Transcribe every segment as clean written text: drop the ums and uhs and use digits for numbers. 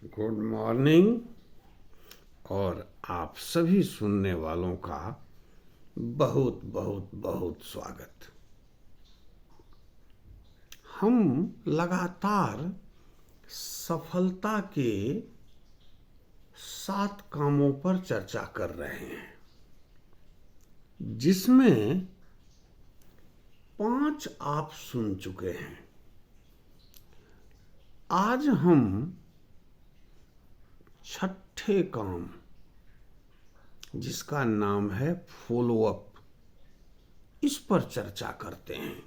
Good morning. और आप सभी सुनने वालों का बहुत बहुत बहुत स्वागत। हम लगातार सफलता के 7 कामों पर चर्चा कर रहे हैं, जिसमें 5 आप सुन चुके हैं। आज हम छठे काम, जिसका नाम है फॉलो अप, इस पर चर्चा करते हैं।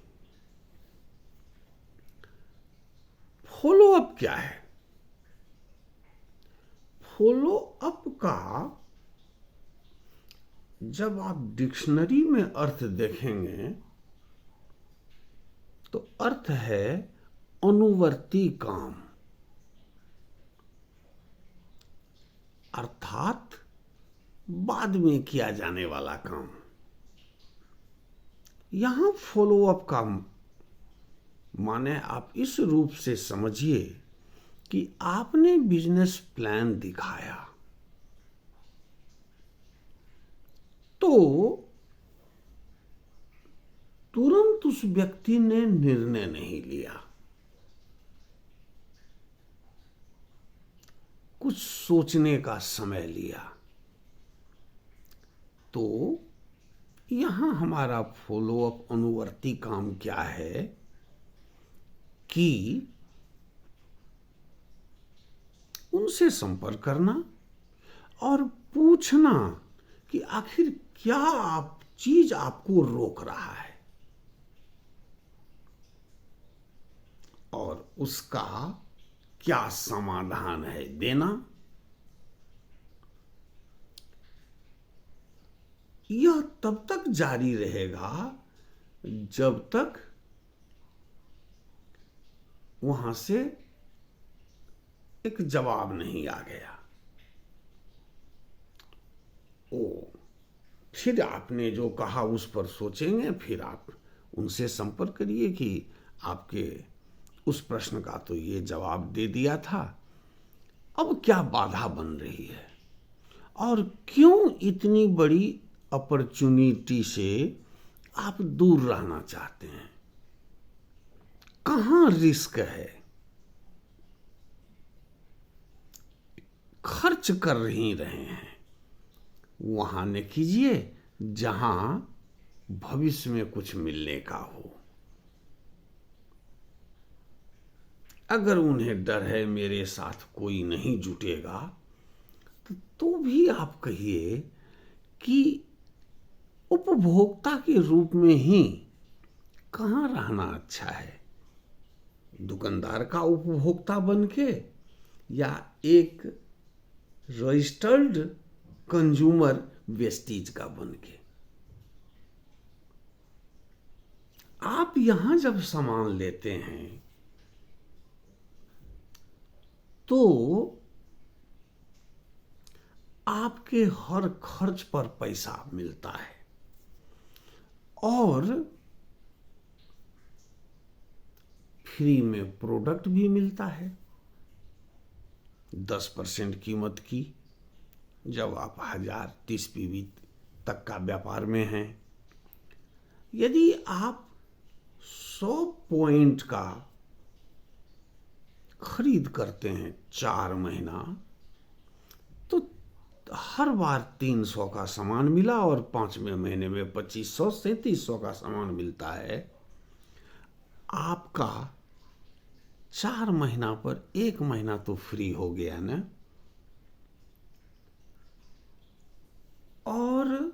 फॉलो अप क्या है? फॉलो अप का जब आप डिक्शनरी में अर्थ देखेंगे तो अर्थ है अनुवर्ती काम, अर्थात बाद में किया जाने वाला काम। यहां फॉलो अप का माने आप इस रूप से समझिए कि आपने बिजनेस प्लान दिखाया तो तुरंत उस व्यक्ति ने निर्णय नहीं लिया, कुछ सोचने का समय लिया। तो यहां हमारा फॉलो अप अनुवर्ती काम क्या है कि उनसे संपर्क करना और पूछना कि आखिर क्या चीज आपको रोक रहा है और उसका क्या समाधान है देना। यह तब तक जारी रहेगा जब तक वहां से एक जवाब नहीं आ गया। फिर आपने जो कहा उस पर सोचेंगे, फिर आप उनसे संपर्क करिए कि आपके उस प्रश्न का तो ये जवाब दे दिया था, अब क्या बाधा बन रही है और क्यों इतनी बड़ी अपॉर्चुनिटी से आप दूर रहना चाहते हैं, कहां रिस्क है, खर्च कर ही रहे हैं, वहां न कीजिए जहां भविष्य में कुछ मिलने का हो। अगर उन्हें डर है मेरे साथ कोई नहीं जुटेगा तो भी आप कहिए कि उपभोक्ता के रूप में ही कहां रहना अच्छा है, दुकानदार का उपभोक्ता बन के या एक रजिस्टर्ड कंज्यूमर वेस्टीज का बन के। आप यहां जब सामान लेते हैं तो आपके हर खर्च पर पैसा मिलता है और फ्री में प्रोडक्ट भी मिलता है 10% कीमत की, जब आप 1030 पीवी तक का व्यापार में हैं। यदि आप 100 पॉइंट का खरीद करते हैं 4 महीना, तो हर बार 300 का सामान मिला और 5वें महीने में 2500 3700 का सामान मिलता है। आपका 4 महीना पर 1 महीना तो फ्री हो गया ना। और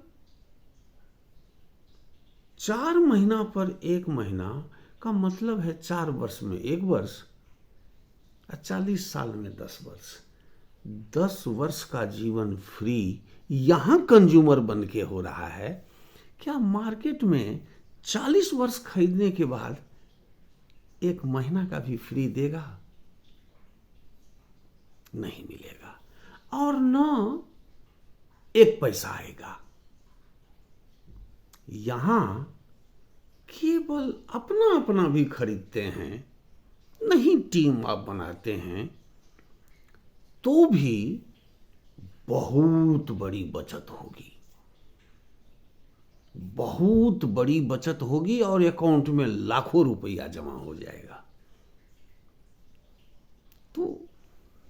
4 महीना पर 1 महीना का मतलब है 4 वर्ष में 1 वर्ष, 40 साल में 10 वर्ष, 10 वर्ष का जीवन फ्री यहां कंज्यूमर बन के हो रहा है। क्या मार्केट में 40 वर्ष खरीदने के बाद 1 महीना का भी फ्री देगा? नहीं मिलेगा और न 1 पैसा आएगा। यहां केवल अपना अपना भी खरीदते हैं, नहीं टीम आप बनाते हैं तो भी बहुत बड़ी बचत होगी, बहुत बड़ी बचत होगी और अकाउंट में लाखों रुपया जमा हो जाएगा। तो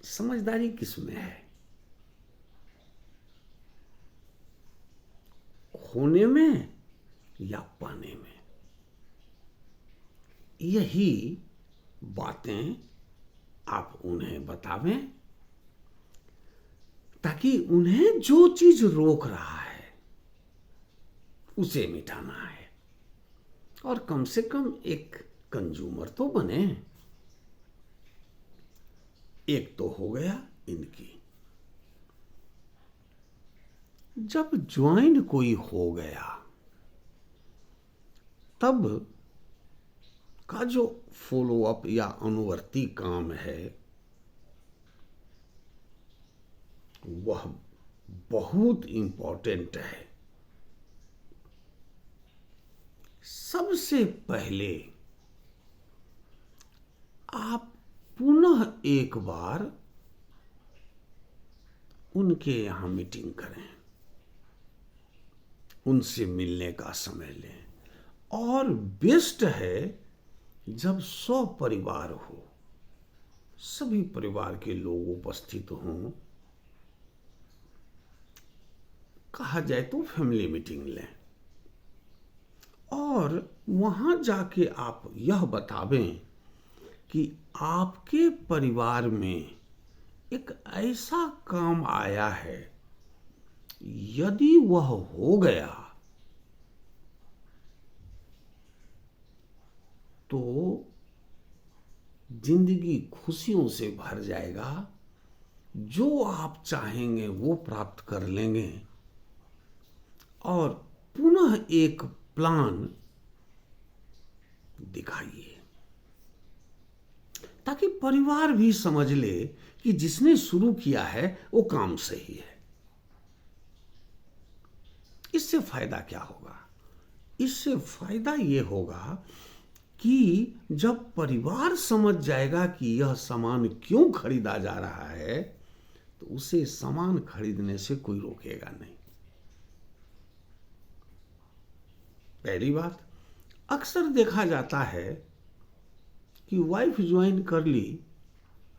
समझदारी किसमें है? होने में या पाने में? यही बातें आप उन्हें बतावें ताकि उन्हें जो चीज रोक रहा है उसे मिटाना है, और कम से कम एक कंज्यूमर तो बने। एक तो हो गया इनकी। जब ज्वाइन कोई हो गया तब का जो फॉलो अप या अनुवर्ती काम है वह बहुत इंपॉर्टेंट है। सबसे पहले आप पुनः एक बार उनके यहां मीटिंग करें, उनसे मिलने का समय लें, और बेस्ट है जब परिवार हो, सभी परिवार के लोग उपस्थित हों, कहा जाए तो फैमिली मीटिंग लें, और वहां जाके आप यह बतावें कि आपके परिवार में एक ऐसा काम आया है, यदि वह हो गया तो जिंदगी खुशियों से भर जाएगा, जो आप चाहेंगे वो प्राप्त कर लेंगे, और पुनः एक प्लान दिखाइए ताकि परिवार भी समझ ले कि जिसने शुरू किया है वो काम सही है। इससे फायदा क्या होगा? इससे फायदा ये होगा कि जब परिवार समझ जाएगा कि यह सामान क्यों खरीदा जा रहा है तो उसे सामान खरीदने से कोई रोकेगा नहीं। पहली बात, अक्सर देखा जाता है कि वाइफ ज्वाइन कर ली,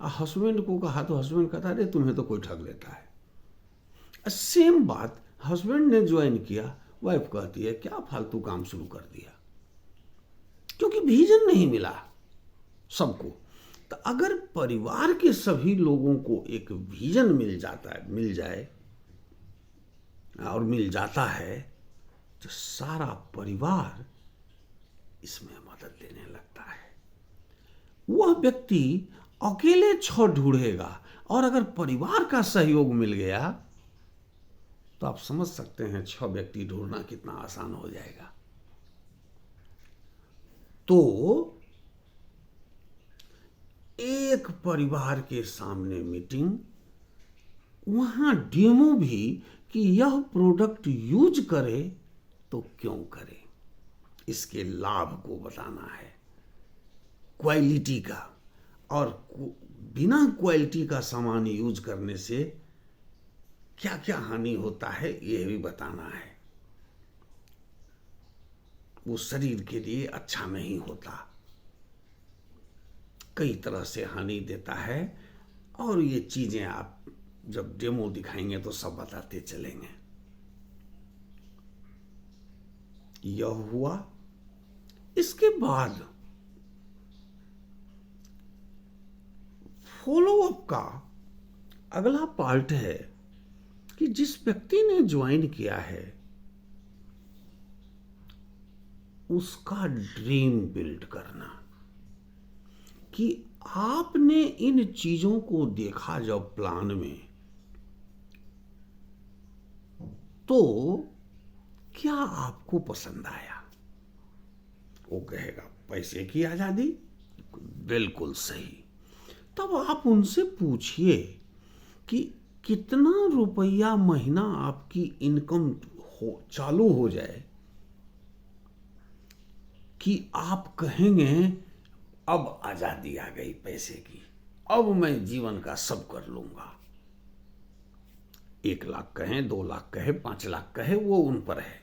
हस्बैंड को कहा तो हस्बैंड कहता है तुम्हें तो कोई ठग लेता है। सेम बात हस्बैंड ने ज्वाइन किया, वाइफ कहती है क्या फालतू काम शुरू कर दिया, क्योंकि विजन नहीं मिला सबको। तो अगर परिवार के सभी लोगों को एक विजन मिल जाए और मिल जाता है तो सारा परिवार इसमें मदद लेने लगता है। वह व्यक्ति अकेले ढूंढेगा, और अगर परिवार का सहयोग मिल गया तो आप समझ सकते हैं 6 व्यक्ति ढूंढना कितना आसान हो जाएगा। तो एक परिवार के सामने मीटिंग, वहां डेमो भी कि यह प्रोडक्ट यूज करे तो क्यों करे, इसके लाभ को बताना है, क्वालिटी का, और बिना क्वालिटी का सामान यूज करने से क्या क्या हानि होता है यह भी बताना है। वो शरीर के लिए अच्छा नहीं होता, कई तरह से हानि देता है, और ये चीजें आप जब डेमो दिखाएंगे तो सब बताते चलेंगे। यह हुआ। इसके बाद फॉलो अप का अगला पार्ट है कि जिस व्यक्ति ने ज्वाइन किया है उसका ड्रीम बिल्ड करना, कि आपने इन चीजों को देखा जब प्लान में, तो क्या आपको पसंद आया? वो कहेगा पैसे की आजादी, बिल्कुल सही। तब आप उनसे पूछिए कि कितना रुपया महीना आपकी इनकम चालू हो जाए कि आप कहेंगे अब आजादी आ गई पैसे की, अब मैं जीवन का सब कर लूंगा। 1 लाख कहें, 2 लाख कहें, 5 लाख कहें, वो उन पर है।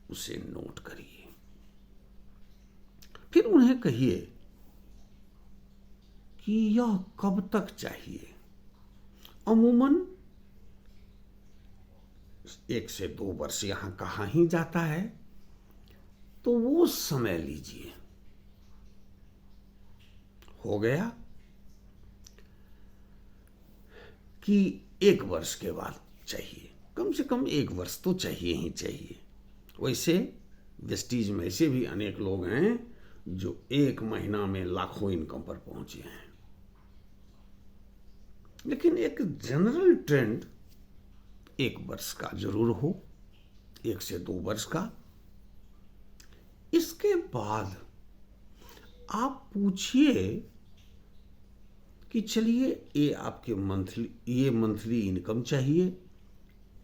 उसे नोट करिए। फिर उन्हें कहिए कि यह कब तक चाहिए। अमूमन 1 से 2 वर्ष यहां कहाँ ही जाता है, तो वो समय लीजिए। हो गया कि 1 वर्ष के बाद चाहिए, कम से कम 1 वर्ष तो चाहिए ही चाहिए। वैसे वेस्टीज में ऐसे भी अनेक लोग हैं जो 1 महीना में लाखों इनकम पर पहुंचे हैं। लेकिन एक जनरल ट्रेंड 1 वर्ष का जरूर हो, 1 से 2 वर्ष का। इसके बाद आप पूछिए कि चलिए ये आपके मंथली इनकम चाहिए,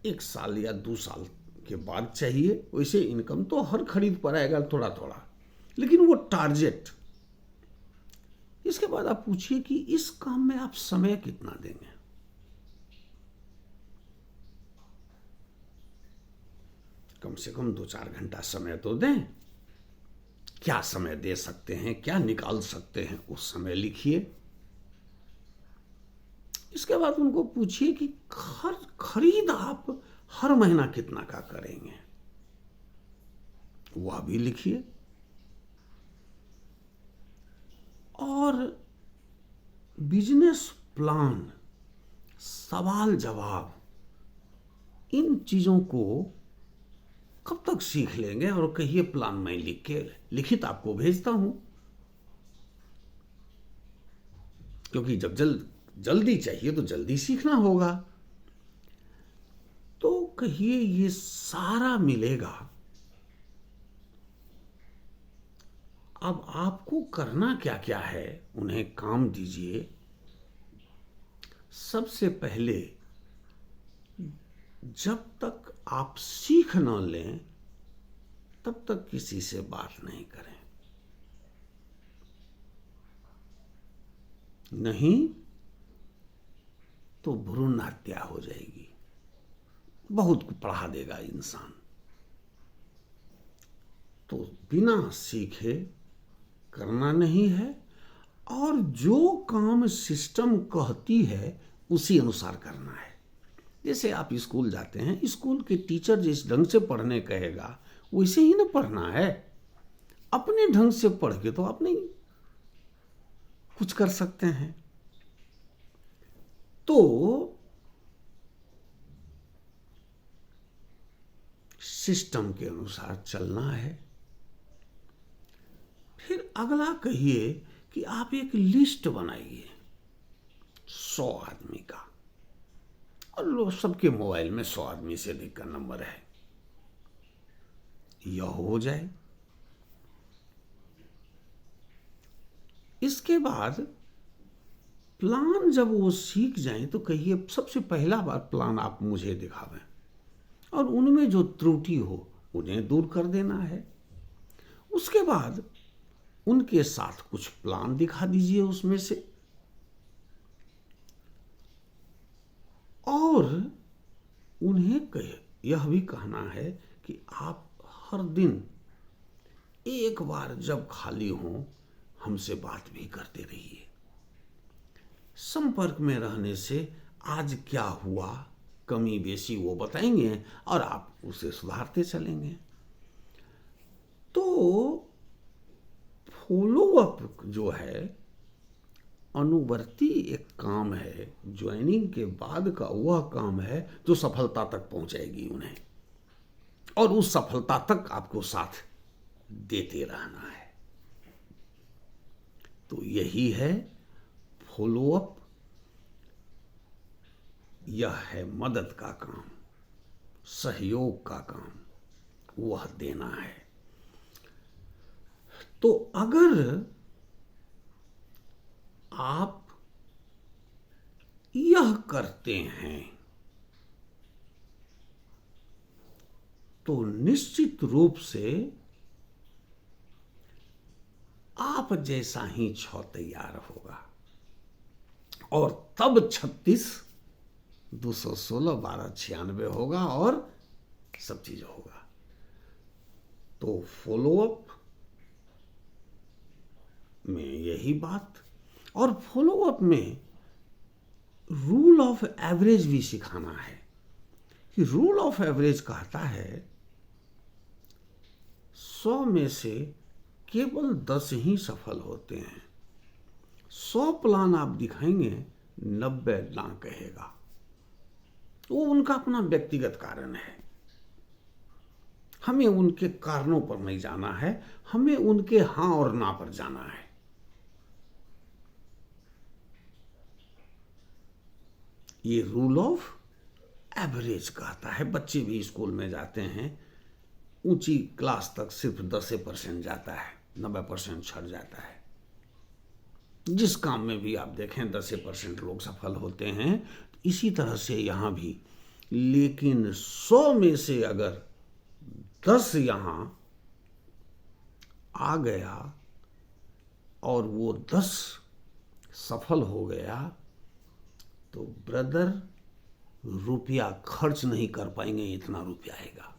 1 साल या 2 साल के बाद चाहिए। वैसे इनकम तो हर खरीद पर आएगा थोड़ा थोड़ा, लेकिन वो टारगेट। इसके बाद आप पूछिए कि इस काम में आप समय कितना देंगे। कम से कम 2-4 घंटा समय तो दें। क्या समय दे सकते हैं, क्या निकाल सकते हैं, उस समय लिखिए। इसके बाद उनको पूछिए कि खरीद आप हर महीना कितना का करेंगे, वह भी लिखिए। और बिजनेस प्लान, सवाल जवाब, इन चीजों को कब तक सीख लेंगे। और कहिए प्लान मैं लिखित आपको भेजता हूं, क्योंकि जब जल्दी चाहिए तो जल्दी सीखना होगा। तो कहिए ये सारा मिलेगा। अब आपको करना क्या क्या है, उन्हें काम दीजिए। सबसे पहले जब तक आप सीख न लें तब तक किसी से बात नहीं करें। नहीं तो भ्रूण हत्या हो जाएगी। बहुत पढ़ा देगा इंसान। तो बिना सीखे करना नहीं है, और जो काम सिस्टम कहती है उसी अनुसार करना है। जैसे आप स्कूल जाते हैं, स्कूल के टीचर जिस ढंग से पढ़ने कहेगा वैसे ही ना पढ़ना है। अपने ढंग से पढ़ के तो आप नहीं कुछ कर सकते हैं। तो सिस्टम के अनुसार चलना है। फिर अगला कहिए कि आप एक लिस्ट बनाइए 100 आदमी का, और लोग सबके मोबाइल में 100 आदमी से अधिक का नंबर है, यह हो जाए। इसके बाद प्लान जब वो सीख जाएं तो कहिए सबसे पहला बार प्लान आप मुझे दिखावें, और उनमें जो त्रुटि हो उन्हें दूर कर देना है। उसके बाद उनके साथ कुछ प्लान दिखा दीजिए उसमें से, और उन्हें यह भी कहना है कि आप हर दिन एक बार जब खाली हो हमसे बात भी करते रहिए। संपर्क में रहने से आज क्या हुआ, कमी बेसी वो बताएंगे और आप उसे सुधारते चलेंगे। तो फॉलो अप जो है, अनुवर्ती एक काम है, ज्वाइनिंग के बाद का वह काम है जो सफलता तक पहुंचाएगी उन्हें, और उस सफलता तक आपको साथ देते रहना है। तो यही है फॉलो अप। यह है मदद का काम, सहयोग का काम, वह देना है। तो अगर आप यह करते हैं तो निश्चित रूप से आप जैसा ही 6 तैयार होगा, और तब 36 216 1296 होगा और सब चीज़ होगा। तो फॉलोअप में यही बात, और फॉलोअप में रूल ऑफ एवरेज भी सिखाना है कि रूल ऑफ एवरेज कहता है 100 में से केवल 10 ही सफल होते हैं। 100 प्लान आप दिखाएंगे, 90 ना कहेगा। वो उनका अपना व्यक्तिगत कारण है, हमें उनके कारणों पर नहीं जाना है, हमें उनके हाँ और ना पर जाना है। ये रूल ऑफ एवरेज कहता है। बच्चे भी स्कूल में जाते हैं, ऊंची क्लास तक सिर्फ 10% जाता है, 90% छट जाता है। जिस काम में भी आप देखें 10% लोग सफल होते हैं। इसी तरह से यहाँ भी, लेकिन 100 में से अगर 10 यहाँ आ गया और वो 10 सफल हो गया, तो ब्रदर रुपया खर्च नहीं कर पाएंगे, इतना रुपया आएगा,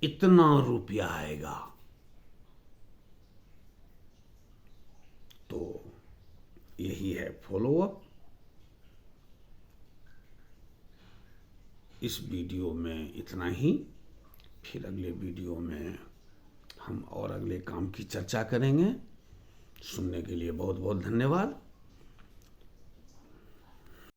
इतना रुपया आएगा। तो यही है फॉलोअप। इस वीडियो में इतना ही, फिर अगले वीडियो में हम और अगले काम की चर्चा करेंगे। सुनने के लिए बहुत बहुत धन्यवाद।